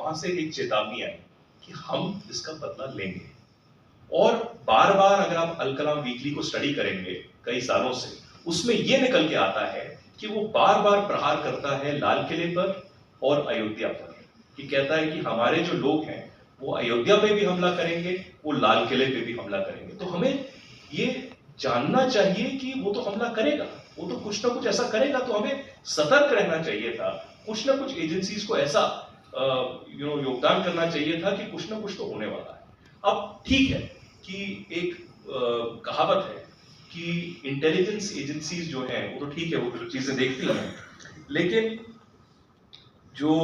वहां से एक चेतावनी आई कि हम इसका बदला लेंगे। और बार बार अगर आप अल कलाम वीकली को स्टडी करेंगे कई सालों से, उसमें यह निकल के आता है कि वो बार बार प्रहार करता है लाल किले पर और अयोध्या पर। कि कहता है कि हमारे जो लोग हैं वो अयोध्या पे भी हमला करेंगे, वो लाल किले पे भी हमला करेंगे। तो हमें ये जानना चाहिए कि वो तो हमला करेगा, वो तो कुछ ना कुछ ऐसा करेगा, तो हमें सतर्क रहना चाहिए था। कुछ ना कुछ एजेंसीज को ऐसा योगदान करना चाहिए था कि कुछ ना कुछ तो होने वाला है। अब ठीक है कि एक कहावत है कि इंटेलिजेंस एजेंसीज जो हैं वो तो ठीक है, वो तो चीजें देखती हैं, लेकिन जो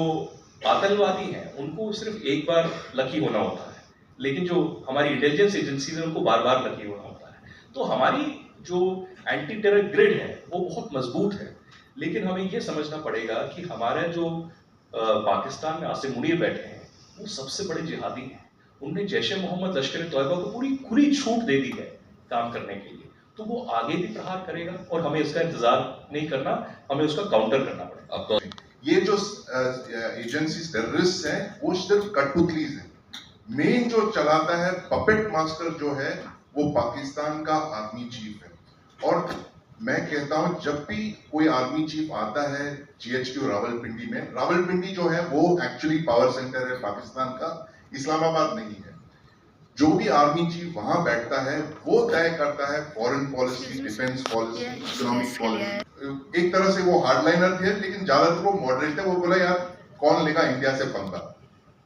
आतंकवादी हैं उनको सिर्फ एक बार लकी होना होता है, लेकिन जो हमारी इंटेलिजेंस एजेंसीज हैं उनको बार बार लकी होना होता है। तो हमारी जो एंटी टेरर ग्रिड है वो बहुत मजबूत है, लेकिन हमें ये समझना पड़ेगा कि हमारे जो पाकिस्तान में आसिम मुनीर बैठे हैं वो सबसे बड़े जिहादी हैं। उन्होंने जैश मोहम्मद लश्कर तैयबा को पूरी खुली छूट दे दी है काम करने के लिए, तो वो आगे भी प्रहार करेगा और हमें इसका इंतजार नहीं करना, हमें उसका काउंटर करना पड़ेगा। अब तो ये जो एजेंसीज टेररिस्ट हैं वो सिर्फ कठपुतलीज हैं। मेन जो चलाता है, पपेट मास्टर जो है, वो पाकिस्तान का आर्मी चीफ है। और मैं कहता हूं जब भी कोई आर्मी चीफ आता है GHQ रावलपिंडी में, रावलपिंडी जो है वो एक्चुअली पावर सेंटर है पाकिस्तान का, इस्लामाबाद नहीं है। जो भी आर्मी चीफ वहां बैठता है वो तय करता है foreign policy, defence policy, economic policy. एक तरह से वो हार्डलाइनर थे, लेकिन ज्यादातर वो मॉडरेट थे। वो बोला यार कौन लेगा इंडिया से पंगा।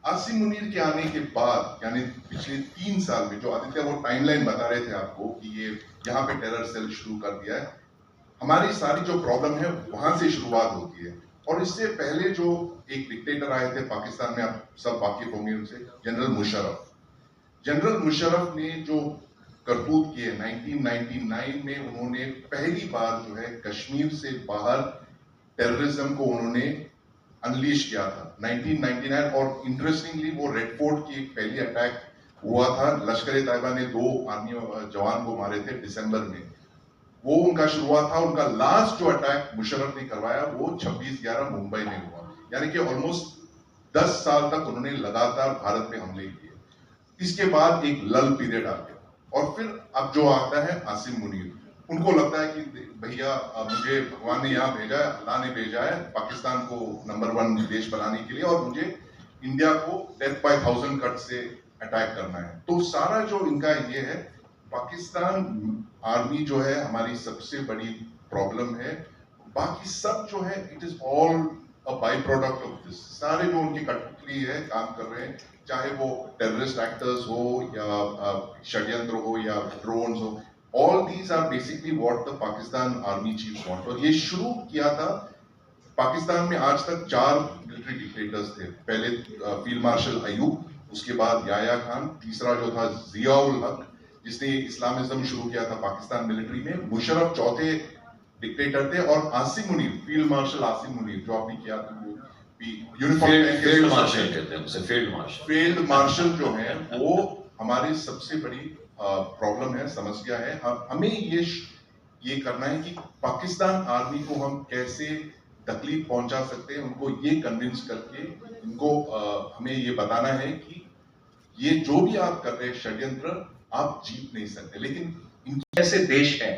आसिम मुनीर के आने के बाद, यानी पिछले 3 साल में, जो आदित्य वो टाइमलाइन बता रहे थे आपको कि ये यहाँ पे टेरर सेल शुरू कर दिया है, हमारी सारी जो प्रॉब्लम है वहां से शुरुआत होती है। और इससे पहले जो एक डिक्टेटर आए थे पाकिस्तान में, आप सब वाकिफ होंगे उनसे, जनरल मुशर्रफ। जनरल मुशर्रफ ने जो करतूत किए 1999 में, उन्होंने पहली बार जो है कश्मीर से बाहर टेररिज्म को उन्होंने अनलीश किया था 1999। और इंटरेस्टिंगली वो रेड फोर्ट की एक पहली अटैक हुआ था, लश्कर तैयबा ने 2 आर्मी जवान को मारे थे दिसंबर में, वो उनका शुरुआत था। उनका लास्ट जो अटैक मुशर्रफ ने करवाया वो 26/11 मुंबई में हुआ। यानी कि ऑलमोस्ट 10 साल तक उन्होंने लगातार भारत पे हमले किए। इसके बाद एक लल पीरियड आ गया, और फिर अब जो आता है आसिम मुनीर, उनको लगता है कि भैया मुझे भगवान ने यहाँ भेजा है, अल्लाह ने भेजा है पाकिस्तान को नंबर 1 देश बनाने के लिए, और मुझे इंडिया को डेथ बाय 1000 कट से अटैक करना है। तो सारा जो इनका ये है, पाकिस्तान आर्मी जो है हमारी सबसे बड़ी प्रॉब्लम है। बाकी सब जो है it is all a by product of this. सारे जो उनकी कठपुतली है काम कर रहे हैं, चाहे वो टेररिस्ट एक्टर्स हो या षड्यंत्र हो या ड्रोन्स हो, all these are basically what the Pakistan army chief want. और ये शुरू किया था पाकिस्तान में, आज तक 4 मिलिट्री डिक्टेटर्स थे। पहले फील्ड मार्शल अयूब, उसके बाद याया खान, तीसरा जो था जियाउल हक जिसने इस्लामिज्म शुरू किया था पाकिस्तान मिलिट्री में, मुशर्रफ चौथे डिक्टेटर थे, और आसिम मुनीर, फील्ड मार्शल आसिम मुनीर जो आपने किया था, फील्ड मार्शल कहते हैं उसे, फील्ड मार्शल जो है वो हमारी सबसे बड़ी प्रॉब्लम है, समस्या है। हमें ये करना है कि पाकिस्तान आर्मी को हम कैसे तकलीफ पहुंचा सकते हैं, उनको ये कन्विंस करके इनको हमें ये बताना है कि ये जो भी आप कर रहे हैं षड्यंत्र, आप जीत नहीं सकते। लेकिन ऐसे देश हैं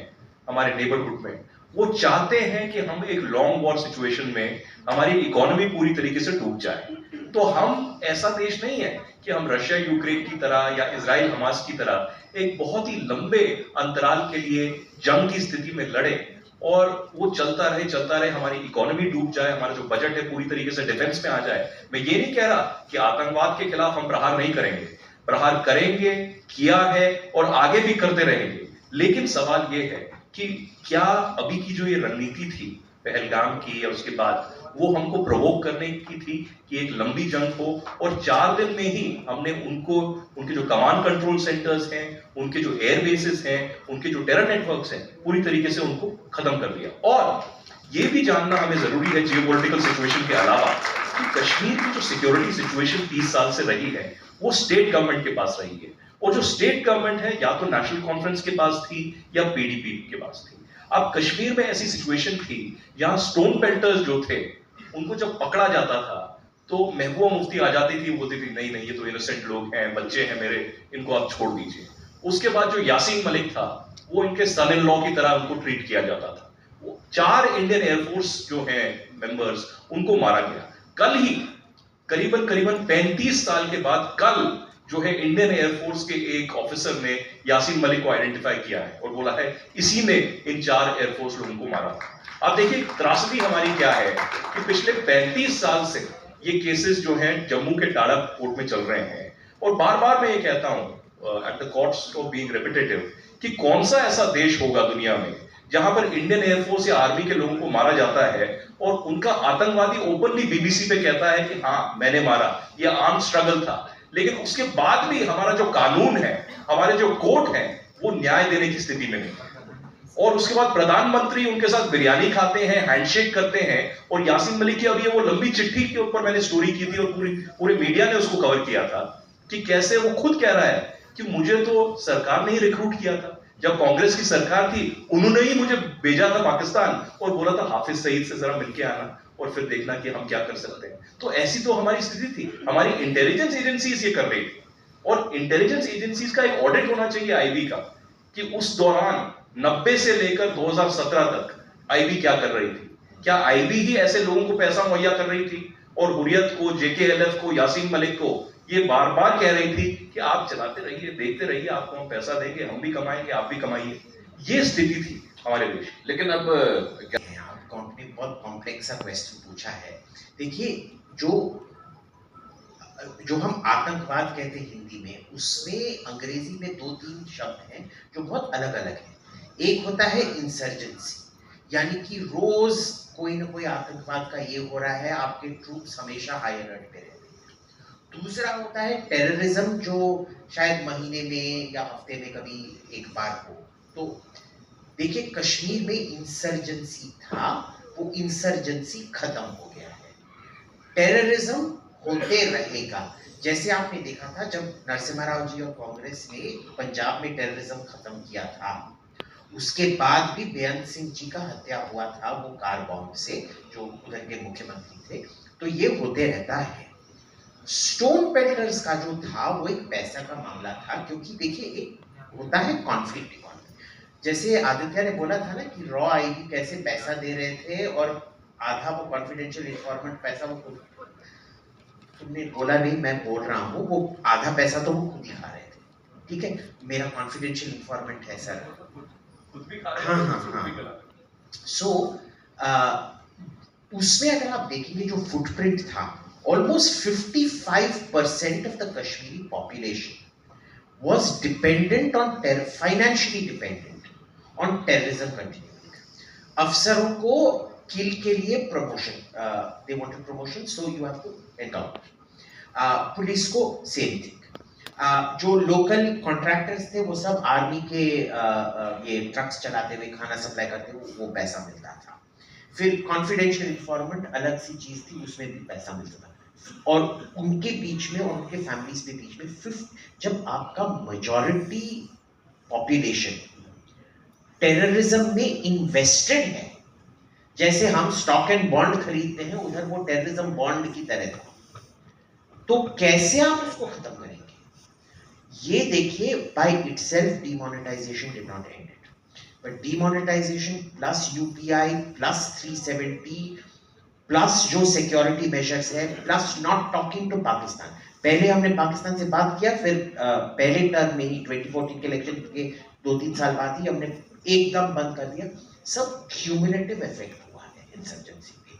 हमारे नेबरहुड में, वो चाहते हैं कि हम एक लॉन्ग वॉर सिचुएशन में हमारी इकोनॉमी पूरी तरीके से डूब जाए। तो हम ऐसा देश नहीं है कि हम रशिया यूक्रेन की तरह या इजराइल हमास की तरह एक बहुत ही लंबे अंतराल के लिए जंग की स्थिति में लड़े और वो चलता रहे, हमारी इकोनॉमी डूब जाए, हमारा जो बजट है पूरी तरीके से डिफेंस में आ जाए। मैं ये नहीं कह रहा कि आतंकवाद के खिलाफ हम प्रहार नहीं करेंगे, प्रहार करेंगे, किया है और आगे भी करते रहेंगे। लेकिन सवाल ये है कि क्या अभी की जो ये रणनीति थी पहलगाम की या उसके बाद, वो हमको प्रोवोक करने की थी कि एक लंबी जंग हो, और 4 दिन में ही हमने उनको, उनके जो कमांड कंट्रोल सेंटर्स हैं, उनके जो एयर बेसेस हैं, उनके जो टेरर नेटवर्क्स हैं, पूरी तरीके से उनको खत्म कर दिया। और ये भी जानना हमें जरूरी है जियोपॉलिटिकल सिचुएशन के अलावा कि कश्मीर की जो सिक्योरिटी सिचुएशन 30 साल से रही है वो स्टेट गवर्नमेंट के पास रही है, और जो स्टेट गवर्नमेंट है या तो नेशनल कॉन्फ्रेंस के पास थी या PDP के पास थी। अब कश्मीर में ऐसी सिचुएशन थी जहां स्टोन पेल्टर्स जो थे उनको जब पकड़ा जाता था तो महबूबा मुफ्ती आ जाती थी, बोलती थी नहीं नहीं ये तो इनोसेंट लोग हैं, बच्चे हैं मेरे, इनको आप छोड़ दीजिए। उसके बाद जो यासीन मलिक था वो इनके सन इन लॉ की तरह उनको ट्रीट किया जाता था। वो 4 इंडियन एयरफोर्स जो हैं मेंबर्स, उनको मारा गया। कल ही करीबन करीबन 35 साल के बाद कल जो है इंडियन एयरफोर्स के एक ऑफिसर ने यासीन मलिक को आइडेंटिफाई किया है और बोला है इसी ने इन 4 एयरफोर्स लोगों को मारा था। अब देखिए त्रासदी हमारी क्या है कि पिछले 35 साल से ये केसेस जो हैं जम्मू के टाड़ा कोर्ट में चल रहे हैं, और बार बार मैं ये कहता हूं at the cost of being repetitive कि कौन सा ऐसा देश होगा दुनिया में जहां पर इंडियन एयरफोर्स या आर्मी के लोगों को मारा जाता है और उनका आतंकवादी ओपनली बीबीसी पे कहता है कि हाँ मैंने मारा, यह आर्म स्ट्रगल था, लेकिन उसके बाद भी हमारा जो कानून है, हमारे जो कोर्ट है, वो न्याय देने की स्थिति में नहीं। और उसके बाद प्रधानमंत्री उनके साथ बिरयानी खाते हैं, हैंडशेक करते हैं। और यासीन मलिक की अभी वो लंबी चिट्ठी के ऊपर मैंने स्टोरी की थी और पूरे मीडिया ने उसको कवर किया था कि कैसे वो खुद कह रहा है कि मुझे तो सरकार ने ही रिक्रूट किया था, जब कांग्रेस की सरकार थी उन्होंने ही मुझे भेजा था पाकिस्तान और बोला था हाफिज सईद से जरा मिलके आना और फिर देखना कि हम क्या कर सकते हैं। तो ऐसी तो हमारी स्थिति थी, हमारी इंटेलिजेंस एजेंसीज ये कर रही थी। और इंटेलिजेंस एजेंसीज का एक ऑडिट होना चाहिए आईबी का कि उस दौरान 90 से लेकर 2017 तक आईबी क्या कर रही थी। क्या आईबी ही ऐसे लोगों को पैसा मुहैया कर रही थी और हुर्रियत को, जेकेएलएफ को, यासीन मलिक को ये बार बार कह रही थी कि आप चलाते रहिए, देखते रहिए, आपको हम पैसा देंगे, हम भी कमाएंगे, आप भी कमाइए। ये स्थिति थी हमारे देश। लेकिन अब आपने बहुत कॉम्प्लेक्स सा क्वेश्चन पूछा है। देखिए जो हम आतंकवाद कहते हैं हिंदी में, उसमें अंग्रेजी में 2-3 शब्द हैं जो बहुत अलग अलग हैं। एक होता है इंसर्जेंसी, यानी कि रोज कोई ना कोई आतंकवाद का ये हो रहा है, आपके ट्रूप्स हमेशा हाई अलर्ट पे रहते हैं। दूसरा होता है टेररिज्म, जो शायद महीने में या हफ्ते में कभी एक बार हो। तो देखिए कश्मीर में इंसर्जेंसी था, वो इंसर्जेंसी खत्म हो गया है। टेररिज्म होते रहेगा। जैसे आपने देखा था जब नरसिम्हा राव जी और कांग्रेस ने पंजाब में टेररिज्म खत्म किया था, उसके बाद भी बेअंत सिंह जी का हत्या हुआ था वो कार बॉम्ब से, जो उधर के मुख्यमंत्री थे। तो ये होते रहता है। स्टोन पेल्टर्स का जो था वो एक पैसा का मामला था, क्योंकि देखिए एक होता है कॉन्फ्लिक्ट इकोनॉमी। जैसे आदित्य ने बोला था ना कि रॉ आईबी कैसे पैसा दे रहे थे और आधा वो कॉन्फिडेंशियल इन्फॉर्मेंट पैसा वो खुद, तुमने बोला नहीं मैं बोल रहा हूँ, वो आधा पैसा तो वो खुद ही खा रहे थे। ठीक है, मेरा कॉन्फिडेंशियल इन्फॉर्मेंट है सर, खुद भी खा रहे हाँ हैं, हाँ खुद हाँ। भी करा रहे हैं। सो उसमें अगर आप देखेंगे जो फुटप्रिंट था, almost 55% of the Kashmiri population was dependent on financially dependent on terrorism continuing. अफसरों को किल के लिए promotion, they wanted promotion, so you have to encounter. Police को सेम थिंग। जो लोकल कॉन्ट्रैक्टर्स थे वो सब आर्मी के ये ट्रक्स चलाते हुए खाना सप्लाई करते हुए वो पैसा मिलता था। फिर कॉन्फिडेंशियल इन्फॉर्मेंट अलग सी चीज थी, उसमें भी पैसा मिलता था। और उनके बीच में और उनके फैमिलीज के बीच में जब आपका मेजॉरिटी पॉपुलेशन टेररिज्म में इन्वेस्टेड है, जैसे हम स्टॉक एंड बॉन्ड खरीदते हैं, उधर वो टेररिज्म बॉन्ड की तरह था, तो कैसे आप उसको खत्म करेंगे? ये देखिए, by itself demonetisation did not end it, but demonetisation plus UPI plus 370 plus जो सिक्योरिटी मेजर्स है, plus not talking to Pakistan. पहले हमने पाकिस्तान से बात किया, फिर पहले टर्म में ही 2014 के इलेक्शन के 2-3 साल बाद ही हमने एकदम बंद कर दिया। सब क्यूमुलेटिव इफेक्ट हुआ है इंसर्जेंसी पे।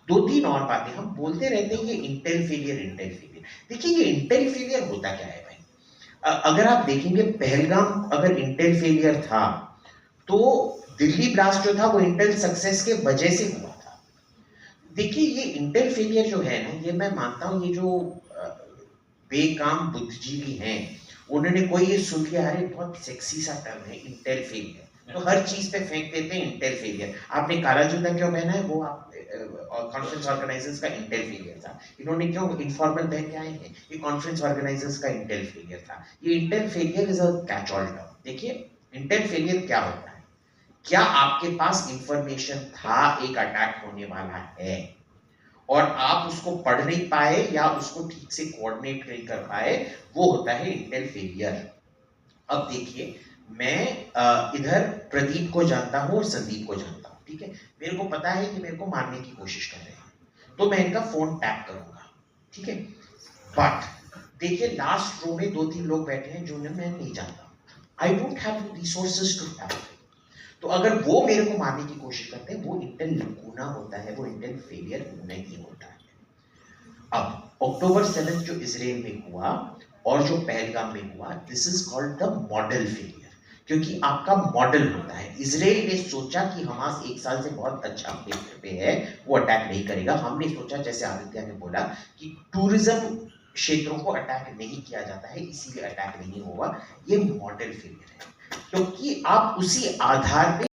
2-3 और बातें हम बोलते रहते हैं, ये इंटेल फेलियर। देखिए ये इंटेल फेलियर होता क्या है भाई? अगर आप देखेंगे पहलगाम अगर इंटेल फेलियर था, तो दिल्ली ब्लास्ट जो था वो इंटेल सक्सेस के वजह से हुआ था। देखिए ये इंटेल फेलियर जो है ना, ये मैं मानता हूँ, ये जो बेकाम बुद्धिजीवी हैं, उन्होंने कोई ये सुन लिया, अरे बहुत सेक्सी सा टर्म है इंटेल फेलियर, तो हर चीज पे फेंक देते हैं इंटेल फेलियर। आपने काला जूता क्यों पहना है, वो आप कॉन्फ्रेंस ऑर्गेनाइजर्स का इंटेल फेलियर था। इन्होंने क्यों इनफॉर्मल पहन के आए हैं, ये कॉन्फ्रेंस ऑर्गेनाइजर्स का इंटेल फेलियर था। ये Intel failure is a catch all term. देखिए इंटेल फेलियर क्या होता है? क्या आपके पास इंफॉर्मेशन था एक अटैक होने वाला है, और आप उसको पढ़ नहीं पाए या उसको ठीक से कोऑर्डिनेट नहीं कर पाए, वो होता है इंटेल फेलियर। अब देखिए, मैं इधर प्रदीप को जानता हूँ और संदीप को जानता हूँ, ठीक है। मेरे को पता है कि मेरे को मारने की कोशिश कर रहे हैं, तो मैं इनका फोन टैप करूंगा, ठीक है। बट देखिए, लास्ट रो में 2-3 लोग बैठे हैं जो मैं नहीं जानता, I don't have resources to tap. तो अगर वो मेरे को मारने की कोशिश करते हैं, वो इंटेल लकूना होता है, वो इंटेल फेलियर नहीं होता है। अब अक्टूबर 7 जो इजराइल में हुआ और जो पहलगाम में हुआ, this is called the model failure, क्योंकि आपका मॉडल होता है। इजराइल ने सोचा कि हमास 1 साल से बहुत अच्छा प्लेस पे है, वो अटैक नहीं करेगा। हमने सोचा, जैसे आदित्य ने बोला, कि टूरिज्म क्षेत्रों को अटैक नहीं किया जाता है, इसीलिए अटैक नहीं होगा। ये मॉडल फेलियर है, क्योंकि आप उसी आधार पे